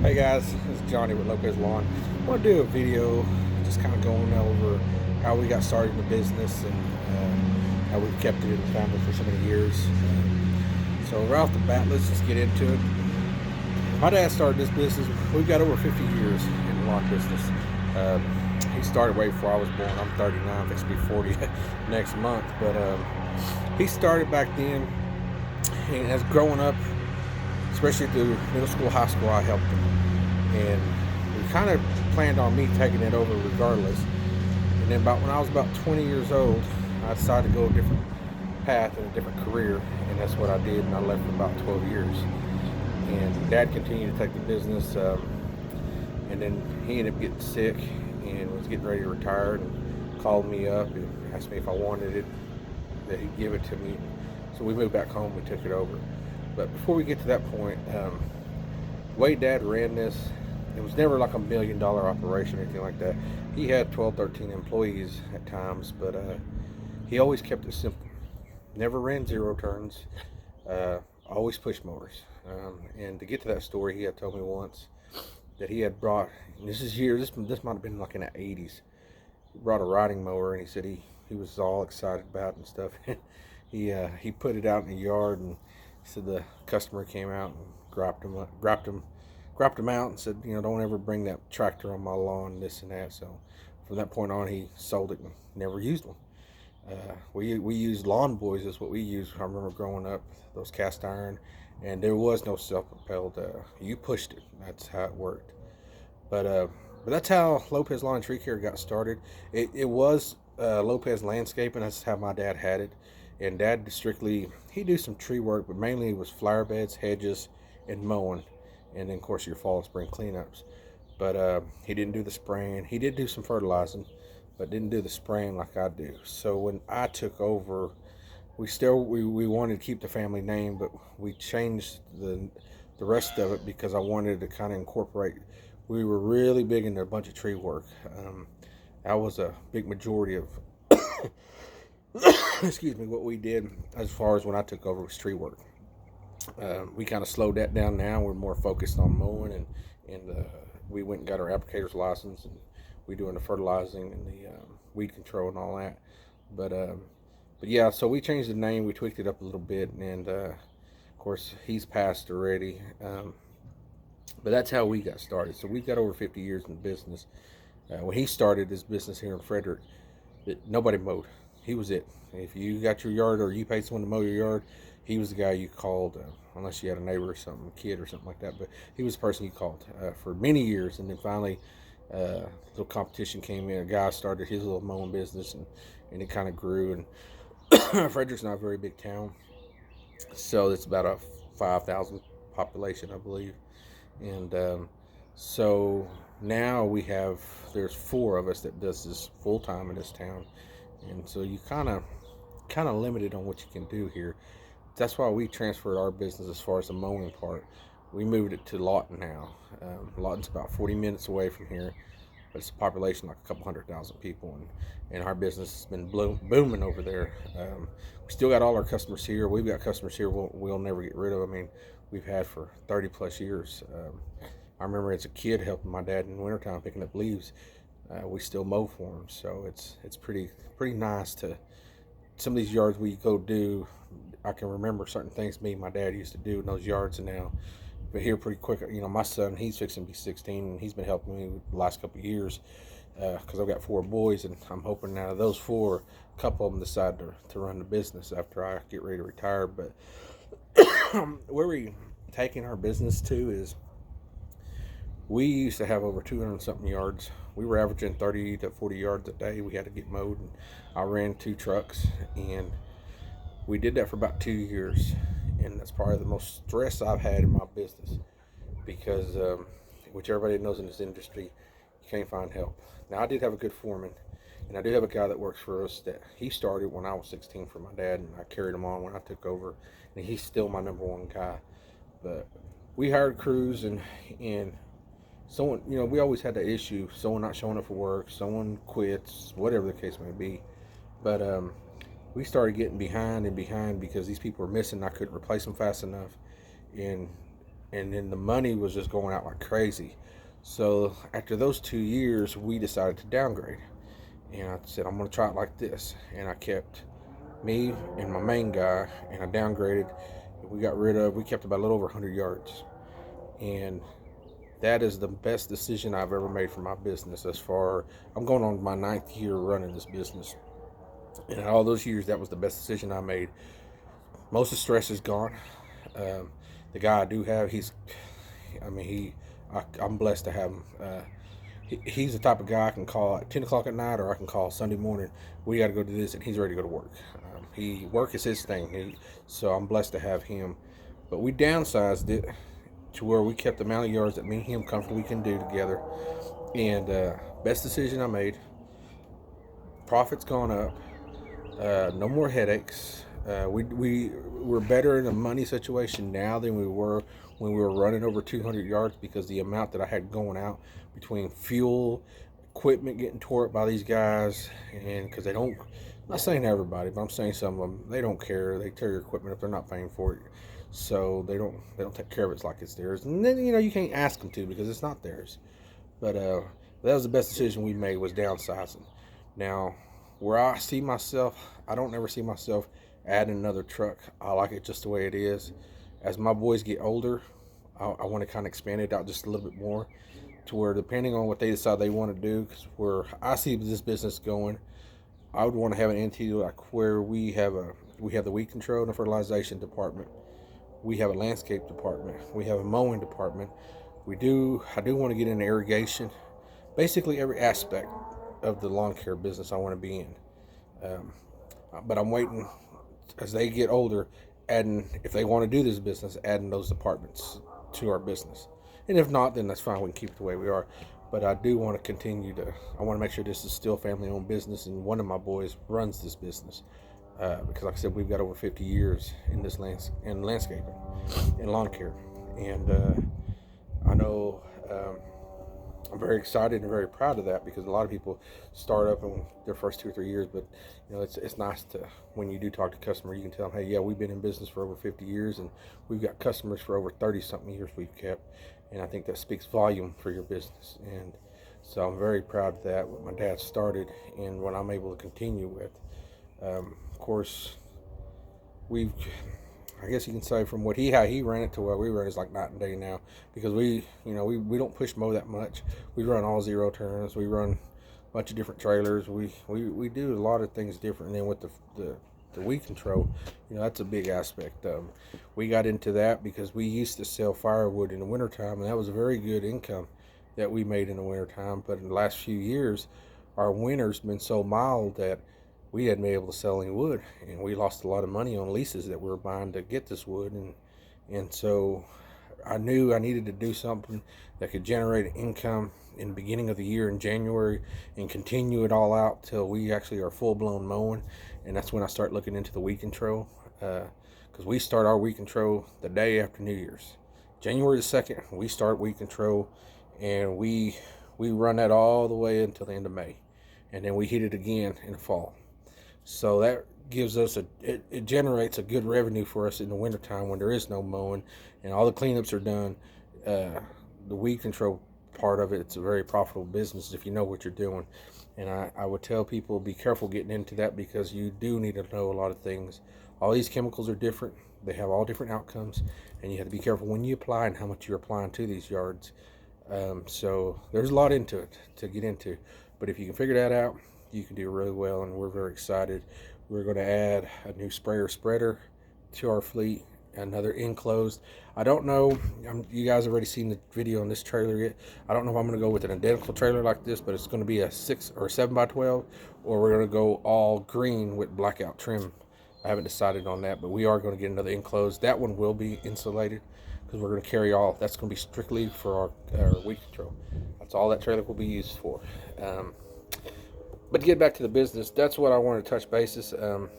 Hey guys, this is Johnny with Lopez Lawn. I want to do a video just kind of going over how we got started in the business and how we've kept it in the family for so many years. So right off the bat, let's just get into it. My dad started this business. We've got over 50 years in the lawn business. He started way before I was born. I'm 39, fixing to be 40 next month. But he started back then, and as growing up, especially through middle school, high school, I helped him. And we kind of planned on me taking it over regardless. And then about when I was about 20 years old, I decided to go a different path and a different career, and that's what I did. And I left for about 12 years. And Dad continued to take the business, and then he ended up getting sick and was getting ready to retire, and called me up and asked me if I wanted it, that he'd give it to me. So we moved back home. We took it over. But before we get to that point, the way Dad ran this, it was never like $1 million operation or anything like that. He had 12, 13 employees at times, but he always kept it simple. Never ran zero turns. Always push motors. And to get to that story, he had told me once that he had brought. This is years. This might have been like in the '80s. He brought a riding mower, and he said he was all excited about it and stuff. He put it out in the yard, and he said the customer came out and grabbed him out and said, don't ever bring that tractor on my lawn, this and that. So from that point on, he sold it and never used one. We used lawn boys is what we used. I remember growing up, those cast iron, and there was no self-propelled. You pushed it. That's how it worked. But that's how Lopez Lawn and Tree Care got started. It was Lopez Landscaping. That's how my dad had it. And Dad strictly, he do some tree work, but mainly it was flower beds, hedges, and mowing. And then, of course, your fall and spring cleanups. But he didn't do the spraying. He did do some fertilizing, but didn't do the spraying like I do. So when I took over, we wanted to keep the family name, but we changed the rest of it because I wanted to kind of incorporate. We were really big into a bunch of tree work. That was a big majority of excuse me, what we did as far as when I took over was tree work. We kind of slowed that down now. We're more focused on mowing, and we went and got our applicator's license, and we doing the fertilizing and the weed control and all that. But but yeah, so we changed the name. We tweaked it up a little bit, and of course he's passed already. But that's how we got started. So we've got over 50 years in the business. When he started this business here in Frederick, nobody mowed. He was it. If you got your yard or you paid someone to mow your yard, he was the guy you called, unless you had a neighbor or something, a kid or something like that. But he was the person you called for many years. And then finally, a little competition came in. A guy started his little mowing business, and it kind of grew. And Frederick's not a very big town, so it's about a 5,000 population, I believe. And so now there's four of us that does this full time in this town, and so you kind of limited on what you can do here. That's why we transferred our business as far as the mowing part. We moved it to Lawton now. Lawton's about 40 minutes away from here, but it's a population like a couple 100,000 people, and our business has been booming over there. We still got all our customers here. We've got customers here we'll never get rid of. I mean, we've had for 30 plus years. I remember as a kid helping my dad in the wintertime picking up leaves. We still mow for him, so it's pretty nice to some of these yards we go do. I can remember certain things me and my dad used to do in those yards, and now but here pretty quick. My son, he's fixing to be 16, and he's been helping me the last couple of years because I've got four boys, and I'm hoping out of those four, a couple of them decide to run the business after I get ready to retire. But where we taking our business to is we used to have over 200 something yards. We were averaging 30 to 40 yards a day. We had to get mowed, and I ran two trucks, and we did that for about 2 years. And that's probably the most stress I've had in my business because, which everybody knows in this industry, you can't find help. Now, I did have a good foreman, and I do have a guy that works for us that he started when I was 16 for my dad, and I carried him on when I took over, and he's still my number one guy. But we hired crews, and someone, we always had the issue, someone not showing up for work, someone quits, whatever the case may be. But we started getting behind and behind because these people were missing. I couldn't replace them fast enough, and and then the money was just going out like crazy. So after those 2 years, we decided to downgrade, and I said I'm going to try it like this, and I kept me and my main guy, and I downgraded. We kept about a little over 100 yards, and that is the best decision I've ever made for my business. As far, I'm going on my 9th year running this business, and in all those years, that was the best decision I made. Most of the stress is gone. Um, the guy I do have, I mean, I'm blessed to have him. He's the type of guy I can call at 10 o'clock at night, or I can call Sunday morning. We got to go do this, and he's ready to go to work. Work is his thing, so I'm blessed to have him. But we downsized it to where we kept the amount of yards that me and him comfortably can do together. And best decision I made. Profit's gone up. No more headaches. We're better in a money situation now than we were when we were running over 200 yards, because the amount that I had going out between fuel, equipment getting tore up by these guys, and because they don't, I'm not saying everybody, but I'm saying some of them, they don't care. They tear your equipment if they're not paying for it, so they don't take care of it like it's theirs. And then you can't ask them to, because it's not theirs. But that was the best decision we made, was downsizing. Now, where I see myself, I don't ever see myself adding another truck. I like it just the way it is. As my boys get older, I want to kind of expand it out just a little bit more, to where, depending on what they decide they want to do, because where I see this business going, I would want to have an entity like where we have the weed control and the fertilization department. We have a landscape department. We have a mowing department. I do want to get into irrigation. Basically every aspect of the lawn care business I want to be in. But I'm waiting, as they get older, if they want to do this business, adding those departments to our business. And if not, then that's fine. We can keep it the way we are. But I do want to I want to make sure this is still family owned business, and one of my boys runs this business. Because like I said, we've got over 50 years in this landscaping and lawn care. And I know, I'm very excited and very proud of that, because a lot of people start up in their first 2 or 3 years, but it's nice to, when you do talk to customers, you can tell them, hey, yeah, we've been in business for over 50 years, and we've got customers for over 30 something years we've kept, and I think that speaks volume for your business. And so I'm very proud of that, what my dad started and what I'm able to continue with. Of course, I guess you can say, from how he ran it to where we run is like night and day now, because we don't push mow that much. We run all zero turns. We run a bunch of different trailers. We do a lot of things different. And then with the weed control, that's a big aspect. We got into that because we used to sell firewood in the wintertime, and that was a very good income that we made in the wintertime. But in the last few years, our winter's been so mild that we hadn't been able to sell any wood, and we lost a lot of money on leases that we were buying to get this wood. And so I knew I needed to do something that could generate income in the beginning of the year in January, and continue it all out till we actually are full-blown mowing. And that's when I start looking into the weed control, because we start our weed control the day after New Year's. January the 2nd, we start weed control, and we run that all the way until the end of May, and then we hit it again in the fall. So that gives us it generates a good revenue for us in the wintertime when there is no mowing and all the cleanups are done. The weed control part of it's a very profitable business if you know what you're doing. And I would tell people, be careful getting into that, because you do need to know a lot of things. All these chemicals are different. They have all different outcomes, and you have to be careful when you apply and how much you're applying to these yards. So there's a lot into it to get into. But if you can figure that out, you can do really well, and we're very excited. We're going to add a new sprayer spreader to our fleet, another enclosed. I don't know, you guys have already seen the video on this trailer yet. I don't know if I'm going to go with an identical trailer like this, but it's going to be a 6 or 7x12, or we're going to go all green with blackout trim. I haven't decided on that, but we are going to get another enclosed. That one will be insulated, because we're going to carry that's going to be strictly for our weed control. That's all that trailer will be used for. But to get back to the business, that's what I wanted to touch bases. Like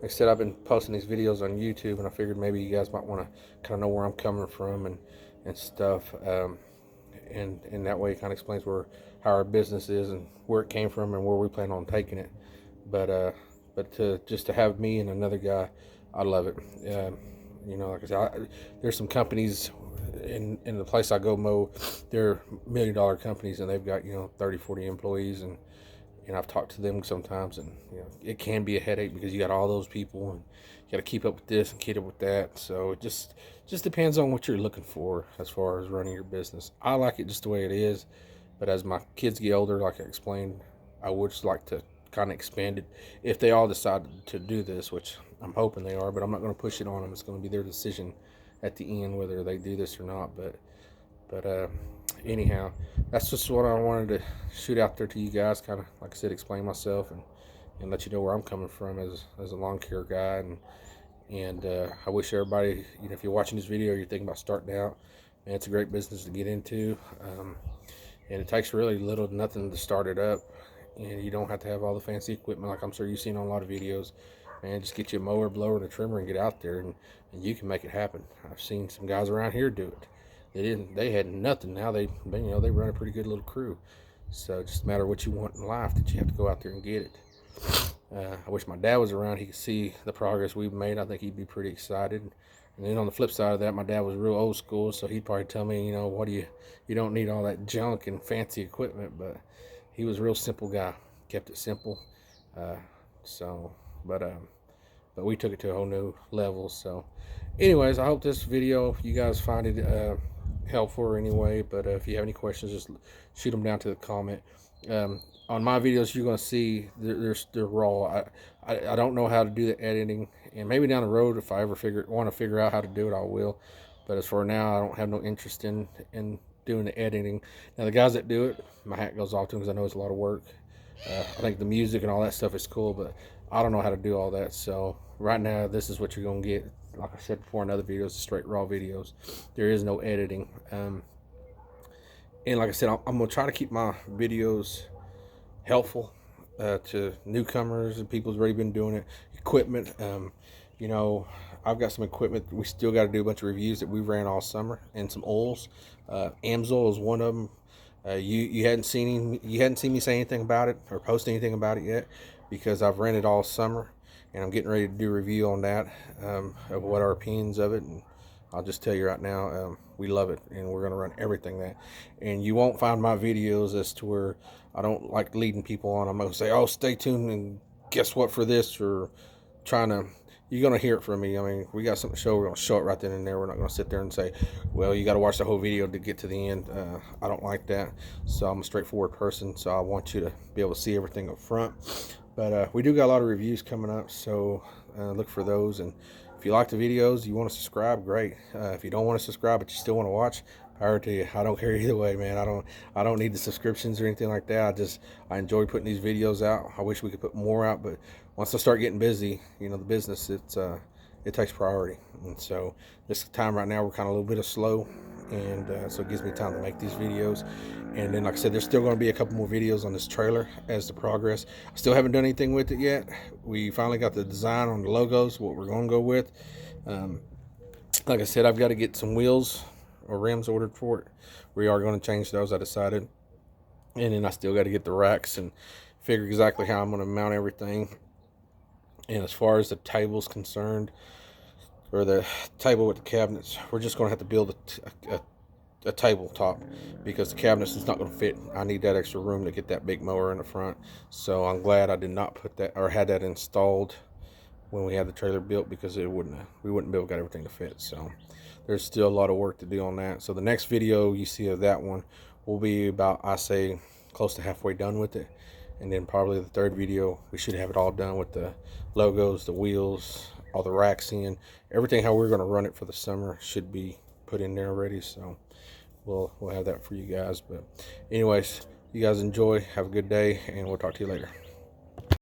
I said, I've been posting these videos on YouTube, and I figured maybe you guys might want to kind of know where I'm coming from and stuff. And that way it kind of explains how our business is and where it came from and where we plan on taking it. But just to have me and another guy, I love it. Like I said, there's some companies in the place I go mow, they're $1 million companies, and they've got 30, 40 employees, and I've talked to them sometimes, and it can be a headache because you got all those people, and you got to keep up with this and keep up with that. So it just depends on what you're looking for as far as running your business. I like it just the way it is, but as my kids get older, like I explained, I would just like to kind of expand it if they all decide to do this, which I'm hoping they are, but I'm not going to push it on them. It's going to be their decision at the end whether they do this or not. But anyhow, that's just what I wanted to shoot out there to you guys, kind of like I said, explain myself and let you know where I'm coming from as a lawn care guy. And I wish everybody, if you're watching this video, you're thinking about starting out, man, it's a great business to get into. And it takes really little to nothing to start it up, and you don't have to have all the fancy equipment like I'm sure you've seen on a lot of videos. Man, just get you a mower, blower, and a trimmer and get out there, and you can make it happen. I've seen some guys around here do it. They had nothing. Now they run a pretty good little crew. So it's just a matter of what you want in life, that you have to go out there and get it. I wish my dad was around. He could see the progress we've made. I think he'd be pretty excited. And then on the flip side of that, my dad was real old school, so he'd probably tell me, what you don't need all that junk and fancy equipment. But he was a real simple guy, kept it simple. But we took it to a whole new level. So anyways, I hope this video, you guys find it helpful anyway. But if you have any questions, just shoot them down to the comment. On my videos, you're going to see they're raw. I don't know how to do the editing, and maybe down the road, if I ever want to figure out how to do it, I will. But as for now, I don't have no interest in doing the editing. Now, the guys that do it, my hat goes off to them because I know it's a lot of work. I think the music and all that stuff is cool, but I don't know how to do all that. So right now, this is what you're going to get. Like I said before in other videos, straight raw videos. There is no editing. And like I said, I'm going to try to keep my videos helpful to newcomers and people who's already been doing it. Equipment, I've got some equipment. We still got to do a bunch of reviews that we ran all summer, and some oils. Amsoil is one of them. You hadn't seen me say anything about it or post anything about it yet, because I've ran it all summer, and I'm getting ready to do a review on that, of what our opinions of it. And I'll just tell you right now, we love it, and we're going to run everything that. And you won't find my videos as to where I don't like leading people on. I'm going to say, oh, stay tuned and guess what for this, or you're going to hear it from me. I mean, we got something to show. We're going to show it right then and there. We're not going to sit there and say, well, you got to watch the whole video to get to the end. I don't like that. So I'm a straightforward person. So I want you to be able to see everything up front. But we do got a lot of reviews coming up. So look for those. And if you like the videos, you want to subscribe, great. If you don't want to subscribe but you still want to watch, power to you. I don't care either way, man. I don't need the subscriptions or anything like that. I enjoy putting these videos out. I wish we could put more out, but once I start getting busy, the business, it takes priority. And so this time right now, we're kind of a little bit slow, and so it gives me time to make these videos. And then, like I said, there's still going to be a couple more videos on this trailer as the progress. I still haven't done anything with it yet. We finally got the design on the logos, what we're going to go with. Like I said, I've got to get some wheels or rims ordered for it. We are going to change those, I decided. And then I still got to get the racks and figure exactly how I'm going to mount everything. And as far as the table's concerned, or the table with the cabinets, we're just going to have to build a tabletop, because the cabinets is not going to fit. I need that extra room to get that big mower in the front. So I'm glad I did not put that, or had that installed when we had the trailer built, because we wouldn't be able to get everything to fit. So there's still a lot of work to do on that. So the next video you see of that one will be about, I say, close to halfway done with it. And then probably the third video, we should have it all done with the logos, the wheels, all the racks in, everything how we're going to run it for the summer should be put in there already. So we'll have that for you guys. But anyways, you guys enjoy, have a good day, and we'll talk to you later.